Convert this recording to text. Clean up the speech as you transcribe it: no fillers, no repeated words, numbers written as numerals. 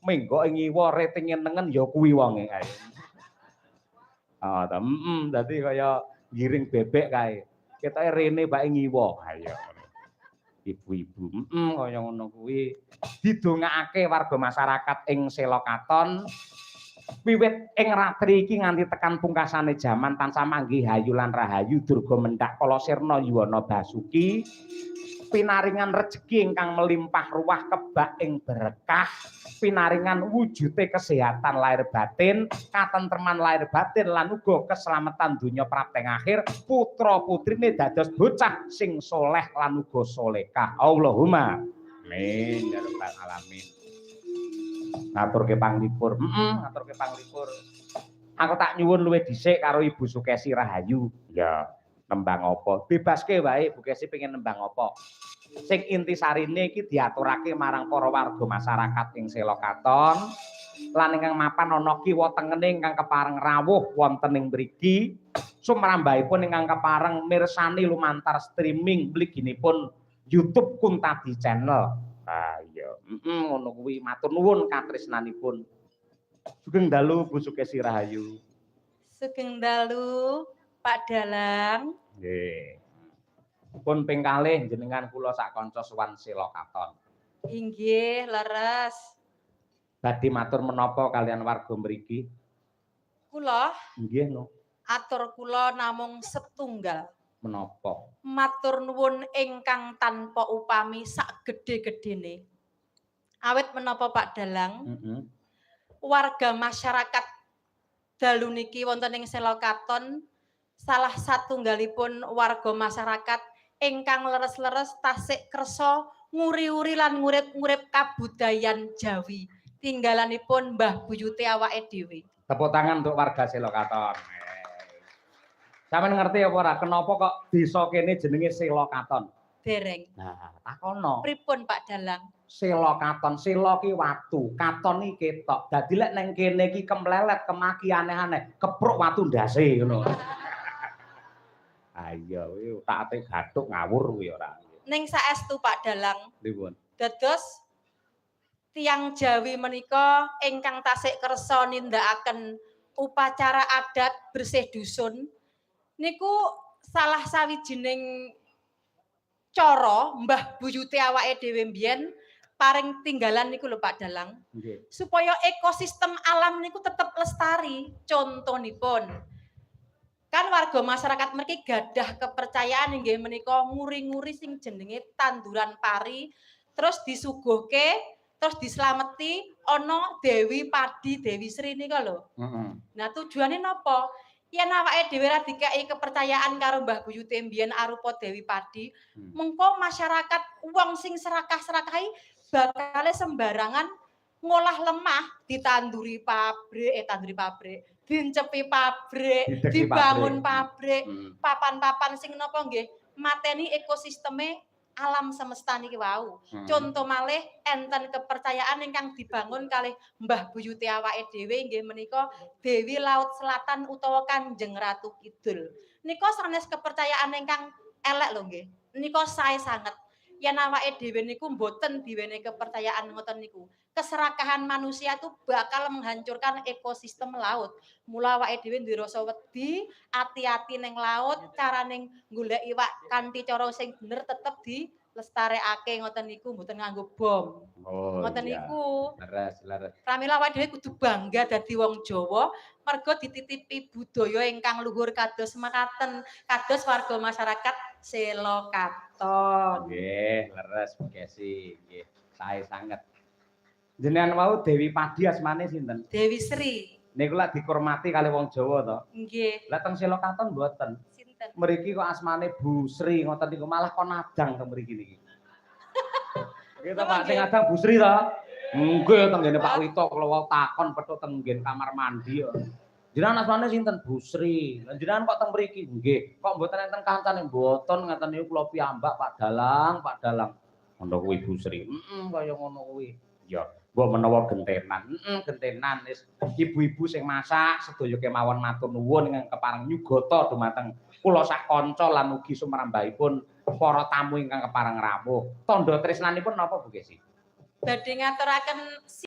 menggo ngiwa ratinge nengen ya kuwi wonge kae. Ta dadi kaya ngiring bebek kae. Ketoke rene bae ngiwa. Ha iya. Ibu-ibu, kaya ngono kuwi didongakake warga masyarakat ing Sela Katon wiwit ing ratri iki nganti tekan pungkasane jaman tansah manggih hayu lan rahayu durga mendak kala sirna yuwana basuki pinaringan rejeki ingkang melimpah ruah kebak ing berkah pinaringan wujude kesehatan lahir batin katentreman lahir batin lan uga keselamatan donya prapteng akhir putra putrine dados bocah sing soleh lan uga solekah Allahumma amin ya rabbal alamin. Ngaturke panglipur. Ngaturke panglipur. Aku tak nyuwun luwih dhisik karo Ibu Sukesi Rahayu. Ya, nembang apa? Bebaske wae Bu Kesi pengen nembang apa. Sing intisarine iki diaturake marang para warga masyarakat ing Sela Katon lan ingkang mapan ana kiwa tengene ingkang kepareng rawuh wonten ing mriki. Sumrambahipun ingkang kepareng mirsani lumantar streaming mliginipun YouTube Kuntadi Channel. Ah iya, ngono kuwi matur nuwun katresnanipun. Sugeng dalu Bu Sukesi Rahayu. Sugeng dalu Pak Dalang. Nggih. Pun ping kalih jenengan kula sak kanca sowan Sela Katon. Inggih, leres. Badhe matur menapa kalian warga mriki? Kula Nggih no. Atur kula namung setunggal. Menapa? Matur nuwun ingkang tanpa upami sak gedhe-gedhene. Awit menapa Pak Dalang? Warga masyarakat dalu niki wonten ing Sela Katon salah satunggalipun warga masyarakat ingkang leres-leres tasik kersa nguri-uri lan ngurip-ngurip kabudayan Jawi. Tinggalanipun Mbah Buyute awake dhewe. Tepuk tangan untuk warga Sela Katon. Sampeyan ngerti apa ora kenapa kok desa kene jenenge Sela Katon? Dereng. Nah, takono. Pripun Pak Dalang? Sela Katon, Sela ki watu, Katon iki ketok. Dadi lek nang kene iki kemplelet, kemaki aneh-aneh, kepruk watu ndase ngono. Ah iya, kuwi takate gathuk ngawur kuwi ora. Ning saestu Pak Dalang. Pripun? Dados tiyang Jawi menika ingkang tasik kersa nindakaken upacara adat bersih dusun niku salah sawijining cara Mbah Buyute awake dhewe mbiyen paring tinggalan niku lho Pak Dalang. Nggih. Supaya ekosistem alam niku tetep lestari. Contonipun kan warga masyarakat mriki gadah kepercayaan inggih menika nguri-nguri sing jenenge tanduran pari terus disuguhke terus dislameti ana Dewi Padi Dewi Sri nika lho. Nah tujuane napa? Yen awake dhewe ra dikeki kepercayaan karo Mbah Buyute mbiyen arupa Dewi Padi, mengko masyarakat wong sing serakah-serakahi bakale sembarangan ngolah lemah ditanduri pabrik, dincepi pabrik, dibangun pabrik, papan-papan sing napa nggih mateni ekosisteme alam semesta niki wau. Conto malih enten kepercayaan ingkang dibangun kalih Mbah Buyute awake dhewe inggih menika Dewi Laut Selatan utawa Kanjeng Ratu Kidul. Nika sanes kepercayaan ingkang elek lho nggih. Nika sae sanget. Yen awake dhewe niku mboten diwenehi kepercayaan ngoten niku. Keserakahan manusia itu bakal menghancurkan ekosistem laut. Mula awake dhewe duwe rasa wedi, ati-ati ning laut, carane golek iwak kanthi cara sing bener tetep dilestarekake ngoten niku mboten nganggo bom. Ngoten niku. Leres. Pramila awake dhewe kudu bangga dadi wong Jawa merga dititipi budaya ingkang luhur kados mekaten, kados warga masyarakat Sela Katon. Nggih, leres Bu Kesi. Nggih, sae sanget. Jenengan wau Dewi Padi asmane sinten? Dewi Sri. Niku lak dikurmati kali wong Jawa to. Nggih. Lah teng Sela Katon mboten. Sinten? Mriki kok asmane Bu Sri ngoten niku malah kon adang teng mriki niki. Kita Pak sing adang Bu Sri to. Nggih teng ngene Pak Wito kula wau takon petuk teng nggen kamar mandi kok. Jenengan asmane sinten? Bu Sri. Lah jenengan kok teng mriki? Nggih. Kok mboten enten kancane? Mboten ngaten niku kula piyambak Pak Dalang. Ngono kuwi Bu Sri. Kaya ngono kuwi. Ya, mbok menawa gentenan. Gentenan wis ibu-ibu sing masak sedaya kemawon matur nuwun ingkang kepareng nyugata dumateng kula sak kanca lan ugi sumrambahipun para tamu ingkang kepareng rawuh. Tandha tresnanipun napa Bu Kesi? badhe ngaturaken